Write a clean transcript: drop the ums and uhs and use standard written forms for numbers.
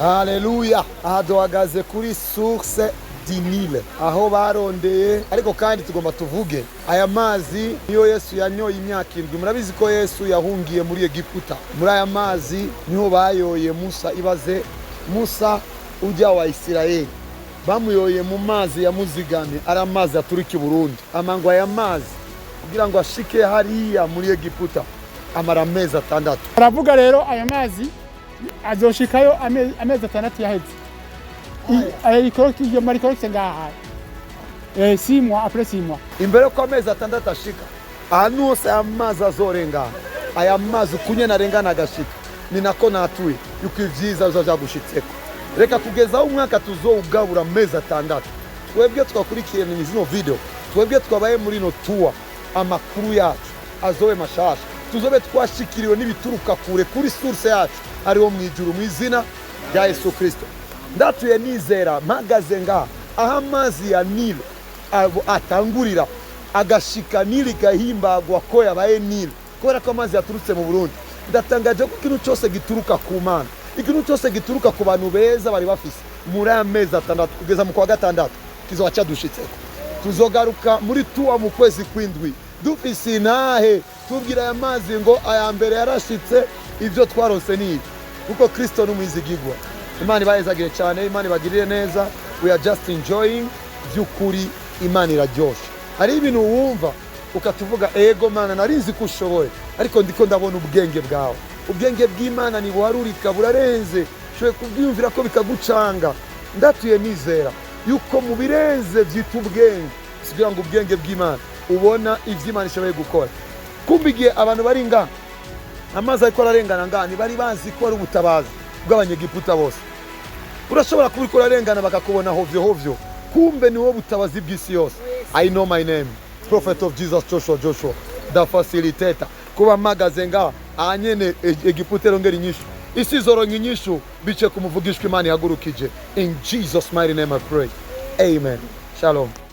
Haleluya. Aha duhagaze kuri source du Nil, aho barondeye, ariko kandi tugomba tuvuge aya mazi niyo Yesu yanyoye imyaka 7. Murabizi ko Yesu yahungiye muri Egiputa. Muri aya mazi niho bayoye Musa. Ibaze Musa ujya wa Isirayeli, bamuyoye mu mazi ya Muzigame, ari amazi aturika i Burundi. Amango aya mazi kugira ngo ashike hariya muri Egiputa amara amezi 6. Baravuga rero aya mazi azoshikayo amezi 6 yaheze. Iyo marikorokse ngaha 6 mois après 6 mois. Imbere ko amezi 6 ashika, ahantu hose aya mazi azorenga, aya mazi kunye narengana agashika, ni nako natuye yuko ivyiza uzaja gushitseko. Reka kugeza umwaka tuzowugabura amezi 6. Twebwe twakurikiye ni zino video, twebwe twabaye muri no tour, amakuru yacu azobe mashasha, tuzobe twashikiriwe n'ibituruka kure kuri source yacu ariwo mwijuru mu izina rya Yesu Kristo. Ndatuye nizera mpagaze ngaha aho amazi ya Nil atangurira agashika Nil gahimbagwa ko yabaye Nil, kubera ko amazi yaturutse mu Burundi. Ndatangaje ko ikintu cyose gituruka ku Mana, ikintu cyose gituruka ku bantu beza bari bafise muri amezi 6 kugeza mu kwa 6 kizoca dushitseko. Tuzogaruka muri tuwa mu kwezi kw'indwi dufise inahe tubwira aya mazi ngo aya mbere yarashitse, ivyo twarose ni kuko Kristo n'umwizigirwa. Imana ibayezagire cyane, Imana ibagirire neza. We are just enjoying by'ukuri, Imana iraryoshe. Hari ibintu wumva ukatuvuga ego Mana narinzi ko ushoboye, ariko ndiko ndabona ubwenge bwawe. Ubwenge bw'Imana ni buharurika burarenze, shoye kubyumvira ko bikagucanga. Ndatuye nizera yuko mu birenze byitwa ubwenge, kugira ngo ubwenge bw'Imana ubona ivy'Imana ishoboye gukora. Kumbigiye abantu bari nga amazi ariko ararengana ngani bari bazi ko ari ubutabazi bw'abanyegiputa bose. Urashobora kubikora arengana bakakubona hovyo, kumbe ni wo butabazi bw'isi yose. I know my name, Prophet of Jesus Joshua, the facilitator. Kuba magaze nga anyene Egiputa rongera inyishu, isi zoronka inyishu bice kumuvugishwa Imana yagurukije. In Jesus mighty name I pray, amen. Shalom.